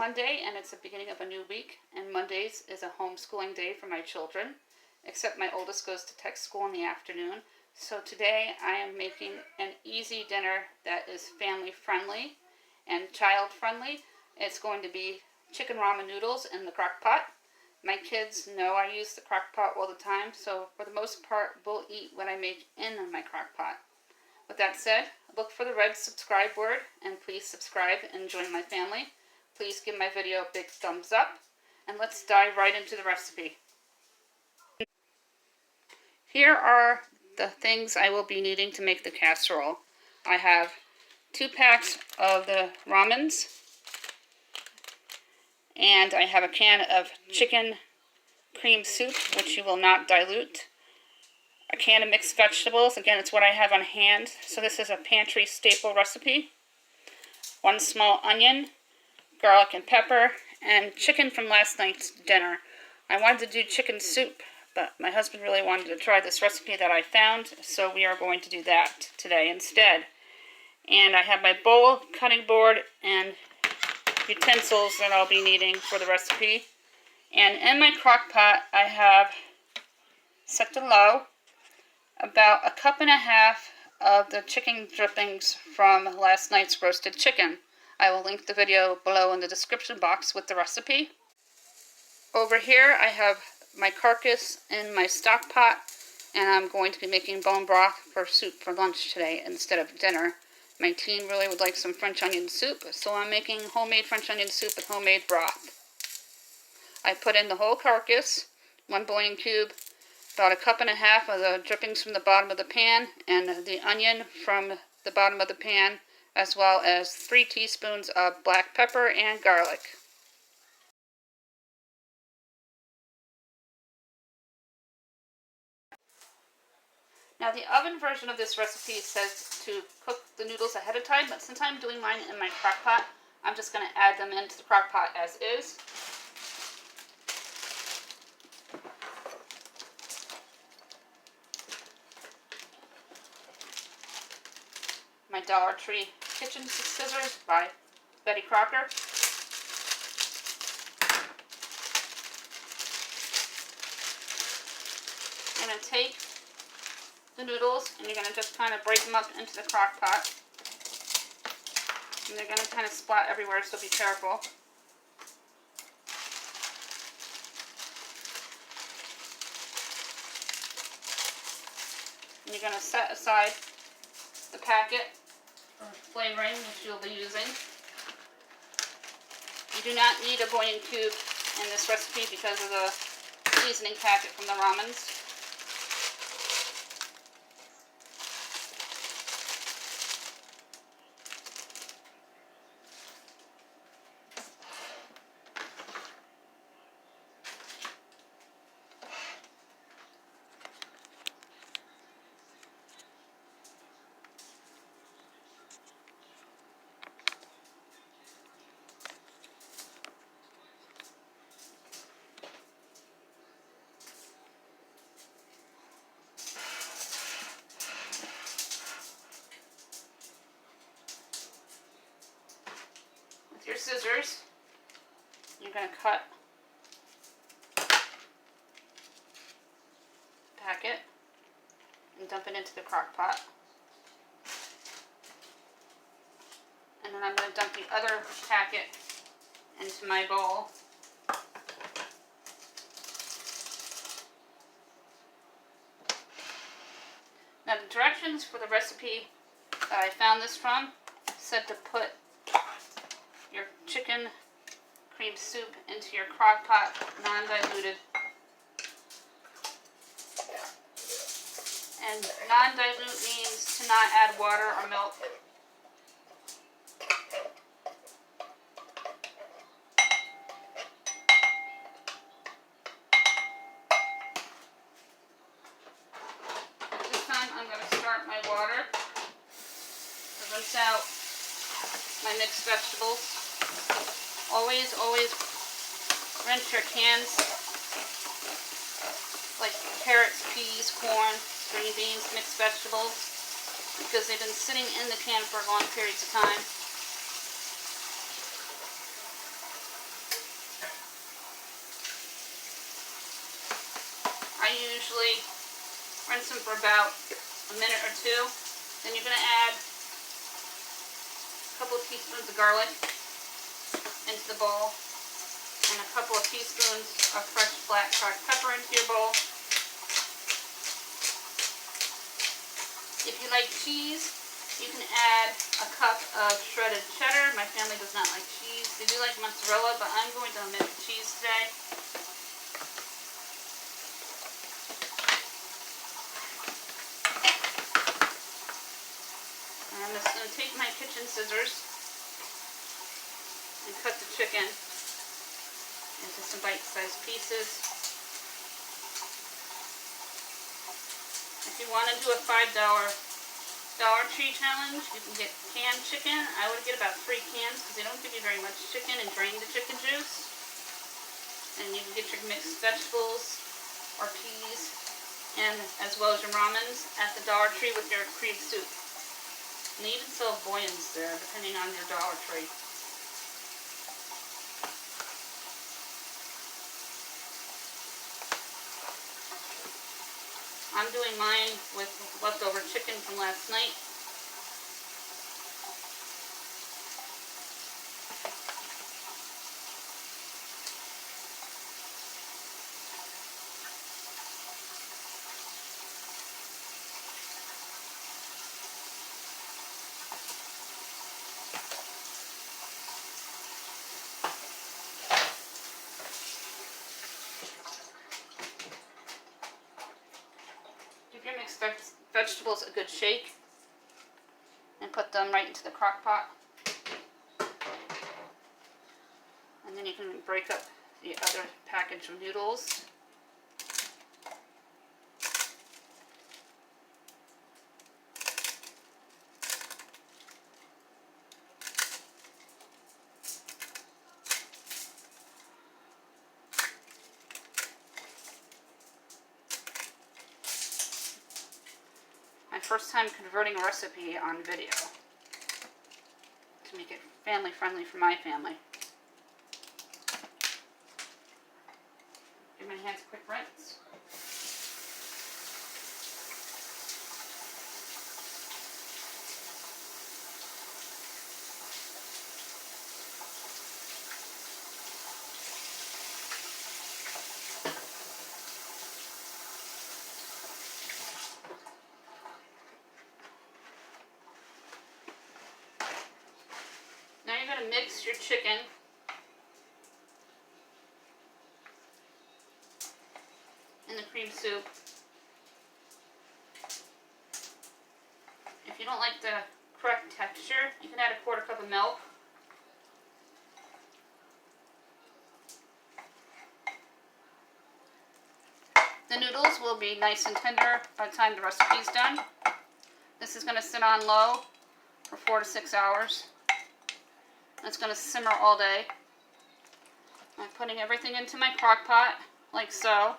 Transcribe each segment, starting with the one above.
Monday and it's the beginning of a new week, and Mondays is a homeschooling day for my children, except my oldest goes to tech school in the afternoon. So today I am making an easy dinner that is family friendly and child friendly. It's going to be chicken ramen noodles in the crock pot. My kids know I use the crock pot all the time, so for the most part we'll eat what I make in my crock pot. With that said, look for the red subscribe word and please subscribe and join my family. Please give my video a big thumbs up and let's dive right into the recipe. Here are the things I will be needing to make the casserole. I have 2 packs of the ramens, and I have a can of chicken cream soup, which you will not dilute. A can of mixed vegetables, again it's what I have on hand, so this is a pantry staple recipe. 1 small onion, garlic and pepper, and chicken from last night's dinner. I wanted to do chicken soup, but my husband really wanted to try this recipe that I found, so we are going to do that today instead. And I have my bowl, cutting board, and utensils that I'll be needing for the recipe. And in my crock pot I have, set to low, about 1.5 cups of the chicken drippings from last night's roasted chicken. I will link the video below in the description box with the recipe. Over here I have my Carcass in my stock pot, and I'm going to be making bone broth for soup for lunch today instead of dinner. My team really would like some French onion soup, so I'm making homemade French onion soup with homemade broth. I put in the whole Carcass, 1 bouillon cube, about 1.5 cups of the drippings from the bottom of the pan, and the onion from the bottom of the pan, as well as 3 teaspoons of black pepper and garlic. Now the oven version of this recipe says to cook the noodles ahead of time, but since I'm doing mine in my crock pot, I'm just going to add them into the crock pot as is. My Dollar Tree kitchen scissors by Betty Crocker. I'm going to take the noodles and you're going to just kind of break them up into the crock pot. And they're going to kind of splat everywhere, so be careful. And you're going to set aside the packet for flavoring, which you'll be using. You do not need a bouillon cube in this recipe because of the seasoning packet from the ramens. Your scissors, you're going to cut the packet and dump it into the crock pot. And then I'm going to dump the other packet into my bowl. Now the directions for the recipe that I found this from said to put your chicken cream soup into your crock pot, non-diluted. And non-dilute means to not add water or milk. This time I'm going to start my water to rinse out my mixed vegetables. Always rinse your cans, like carrots, peas, corn, green beans, mixed vegetables, because they've been sitting in the can for long periods of time. I usually rinse them for about a minute or two. Then you're going to add a couple of teaspoons of garlic into the bowl and a couple of teaspoons of fresh black cracked pepper into your bowl. If you like cheese, you can add a cup of shredded cheddar. My family does not like cheese. They do like mozzarella, but I'm going to omit the cheese today. And I'm just going to take my kitchen scissors and cut the chicken into some bite-sized pieces. If you want to do a $5 Dollar Tree challenge, you can get canned chicken. I would get about 3 cans because they don't give you very much chicken and drain the chicken juice. And you can get your mixed vegetables or peas, and as well as your ramens at the Dollar Tree with your cream soup. And they even sell bouillons there, depending on your Dollar Tree. I'm doing mine with leftover chicken from last night. Give your mixed vegetables a good shake and put them right into the crock pot. And then you can break up the other package of noodles. My first time converting a recipe on video to make it family friendly for my family. Give my hands a quick rinse. Now you're going to mix your chicken in the cream soup. If you don't like the correct texture, you can add a 1/4 cup of milk. The noodles will be nice and tender by the time the recipe is done. This is going to sit on low for 4 to 6 hours. It's going to simmer all day. I'm putting everything into my crock pot, like so.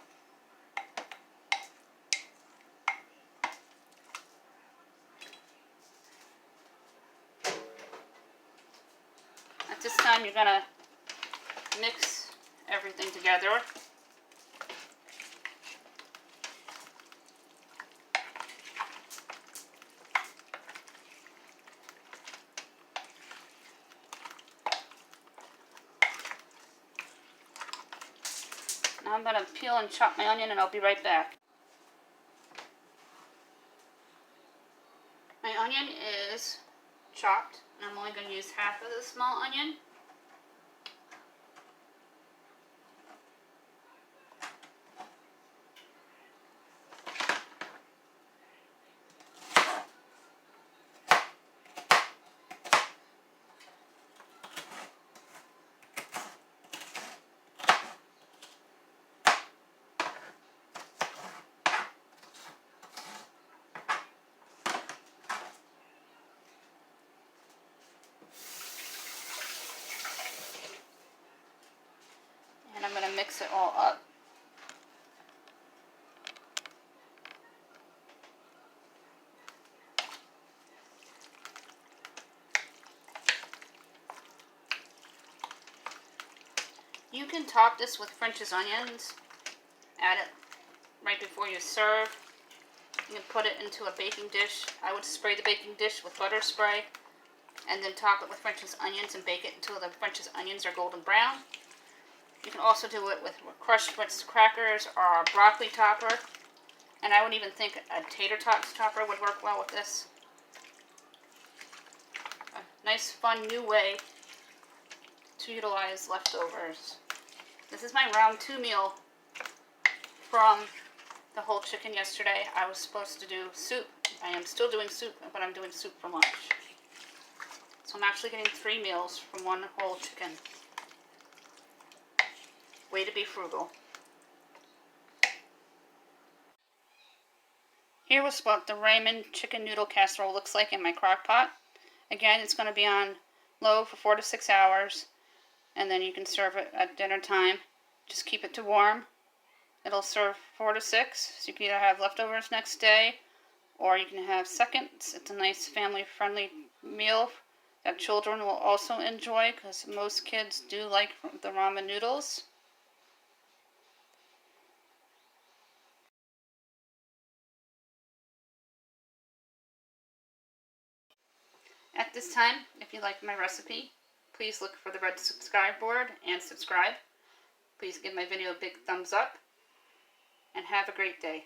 At this time, you're going to mix everything together. Now I'm going to peel and chop my onion, and I'll be right back. My onion is chopped, and I'm only going to use half of the small onion. And I'm going to mix it all up. You can top this with French's onions. Add it right before you serve. You can put it into a baking dish. I would spray the baking dish with butter spray and then top it with French's onions and bake it until the French's onions are golden brown. You can also do it with crushed Ritz crackers or a broccoli topper. And I would even think a tater tots topper would work well with this. A nice, fun, new way to utilize leftovers. This is my round 2 meal from the whole chicken yesterday. I was supposed to do soup. I am still doing soup, but I'm doing soup for lunch. So I'm actually getting 3 meals from one whole chicken. Way to be frugal. Here was what the Ramen chicken noodle casserole looks like in my crock pot. Again, it's going to be on low for 4 to 6 hours, and then you can serve it at dinner time. Just keep it to warm. It'll serve 4 to 6, so you can either have leftovers next day, or you can have seconds. It's a nice family-friendly meal that children will also enjoy, because most kids do like the ramen noodles. At this time, if you like my recipe, please look for the red subscribe board and subscribe. Please give my video a big thumbs up, and have a great day.